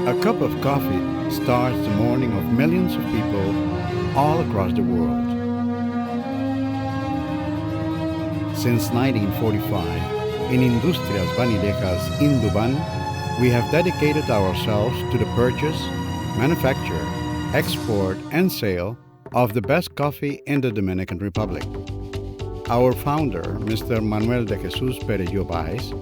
A cup of coffee starts the morning of millions of people all across the world. Since 1945, in Industrias Vanidejas Induban, we have dedicated ourselves to the purchase, manufacture, export, and sale of the best coffee in the Dominican Republic. Our founder, Mr. Manuel de Jesus Perello Baez,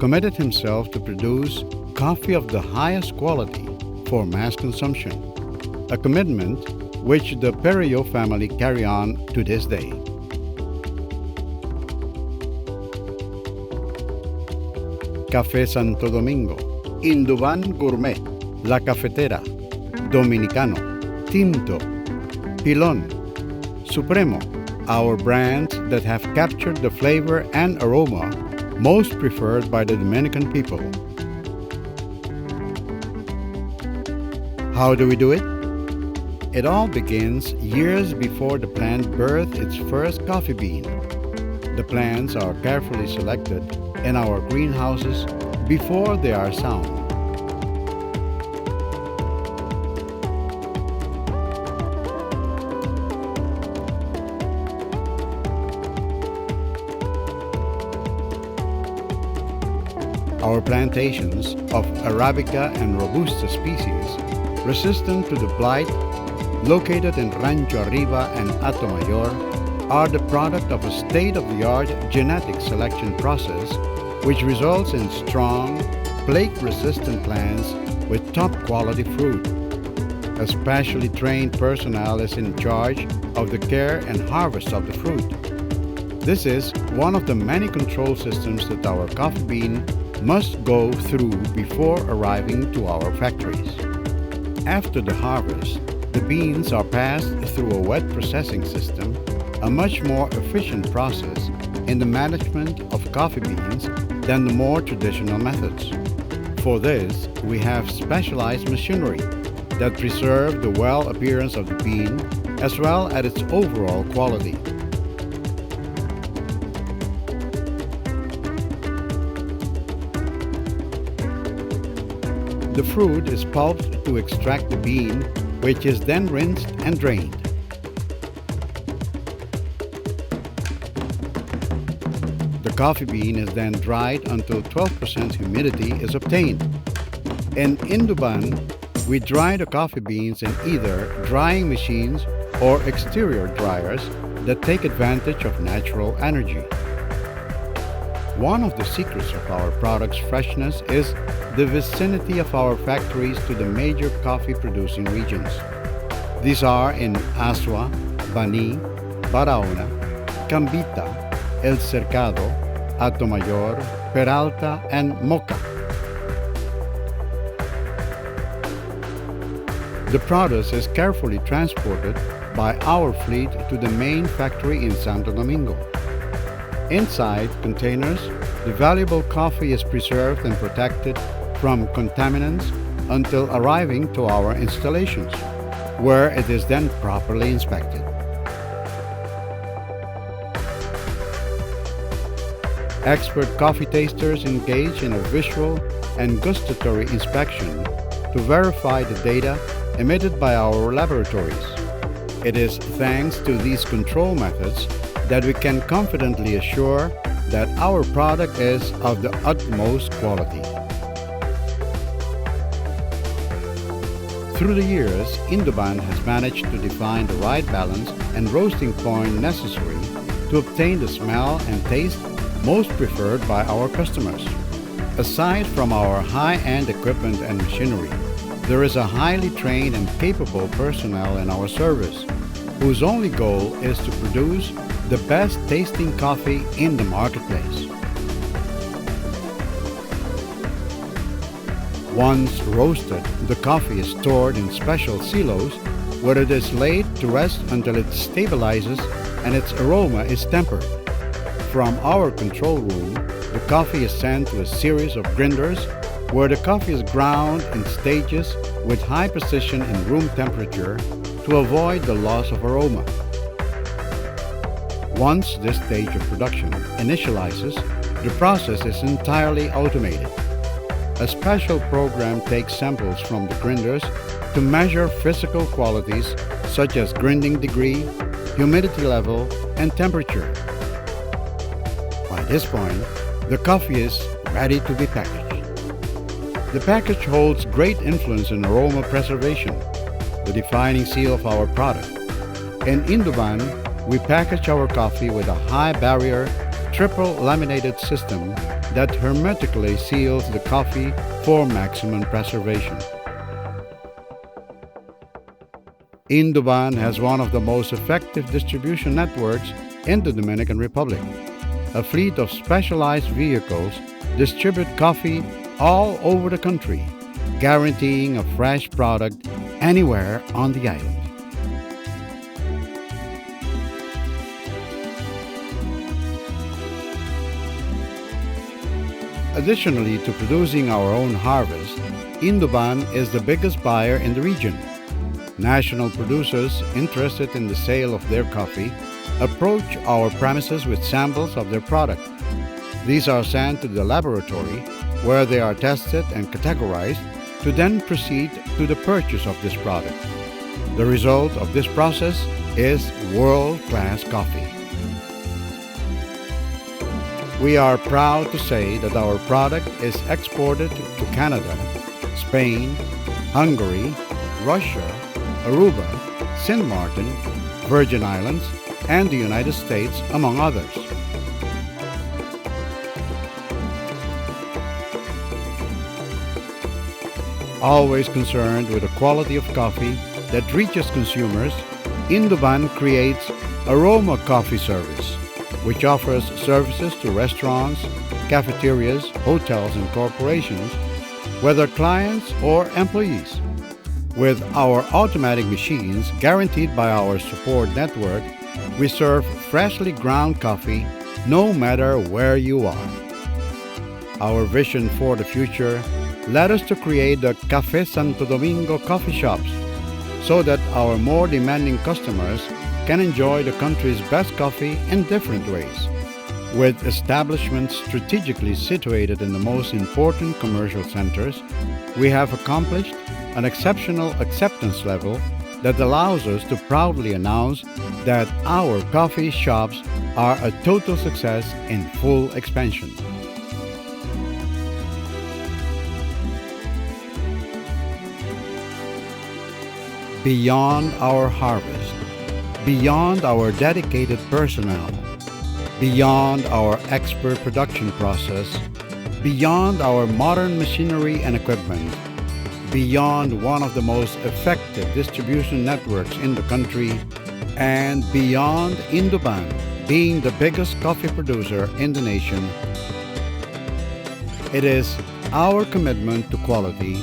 committed himself to produce coffee of the highest quality for mass consumption, a commitment which the Perello family carry on to this day. Café Santo Domingo, Induban Gourmet, La Cafetera, Dominicano, Tinto, Pilon, Supremo, our brands that have captured the flavor and aroma most preferred by the Dominican people. How do we do it? It all begins years before the plant birthed its first coffee bean. The plants are carefully selected in our greenhouses before they are sown. Our plantations of Arabica and Robusta species, resistant to the blight, located in Rancho Arriba and Atomayor, are the product of a state-of-the-art genetic selection process which results in strong, plague-resistant plants with top-quality fruit. A specially trained personnel is in charge of the care and harvest of the fruit. This is one of the many control systems that our coffee bean must go through before arriving to our factories. After the harvest, the beans are passed through a wet processing system, a much more efficient process in the management of coffee beans than the more traditional methods. For this, we have specialized machinery that preserve the well appearance of the bean as well as its overall quality. The fruit is pulped to extract the bean, which is then rinsed and drained. The coffee bean is then dried until 12% humidity is obtained. In Induban, we dry the coffee beans in either drying machines or exterior dryers that take advantage of natural energy. One of the secrets of our product's freshness is the vicinity of our factories to the major coffee-producing regions. These are in Asua, Bani, Barahona, Cambita, El Cercado, Atomayor, Peralta, and Moca. The produce is carefully transported by our fleet to the main factory in Santo Domingo. Inside containers, the valuable coffee is preserved and protected from contaminants until arriving to our installations, where it is then properly inspected. Expert coffee tasters engage in a visual and gustatory inspection to verify the data emitted by our laboratories. It is thanks to these control methods that we can confidently assure that our product is of the utmost quality. Through the years, Induban has managed to define the right balance and roasting point necessary to obtain the smell and taste most preferred by our customers. Aside from our high-end equipment and machinery, there is a highly trained and capable personnel in our service, whose only goal is to produce the best tasting coffee in the marketplace. Once roasted, the coffee is stored in special silos where it is laid to rest until it stabilizes and its aroma is tempered. From our control room, the coffee is sent to a series of grinders where the coffee is ground in stages with high precision and room temperature to avoid the loss of aroma. Once this stage of production initializes, the process is entirely automated. a special program takes samples from the grinders to measure physical qualities such as grinding degree, humidity level, and temperature. By this point, the coffee is ready to be packaged. The package holds great influence in aroma preservation, the defining seal of our product. In Induban, we package our coffee with a high barrier, triple laminated system that hermetically seals the coffee for maximum preservation. Induban has one of the most effective distribution networks in the Dominican Republic. A fleet of specialized vehicles distribute coffee all over the country, guaranteeing a fresh product anywhere on the island. Additionally to producing our own harvest, Induban is the biggest buyer in the region. National producers interested in the sale of their coffee approach our premises with samples of their product. These are sent to the laboratory where they are tested and categorized to then proceed to the purchase of this product. The result of this process is world-class coffee. We are proud to say that our product is exported to Canada, Spain, Hungary, Russia, Aruba, St. Martin, Virgin Islands, and the United States, among others. Always concerned with the quality of coffee that reaches consumers, Induban creates Aroma Coffee Service, which offers services to restaurants, cafeterias, hotels, and corporations, whether clients or employees. With our automatic machines guaranteed by our support network, we serve freshly ground coffee no matter where you are. Our vision for the future led us to create the Café Santo Domingo coffee shops so that our more demanding customers can enjoy the country's best coffee in different ways. With establishments strategically situated in the most important commercial centers, we have accomplished an exceptional acceptance level that allows us to proudly announce that our coffee shops are a total success in full expansion. Beyond our harvest, beyond our dedicated personnel, beyond our expert production process, beyond our modern machinery and equipment, beyond one of the most effective distribution networks in the country, and beyond Induban being the biggest coffee producer in the nation, it is our commitment to quality,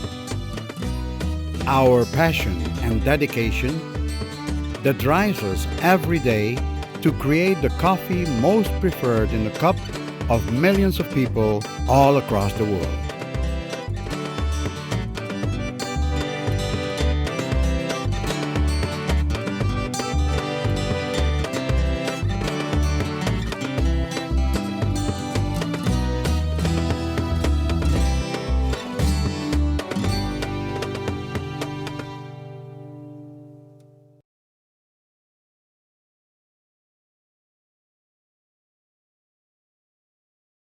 our passion and dedication that drives us every day to create the coffee most preferred in the cup of millions of people all across the world.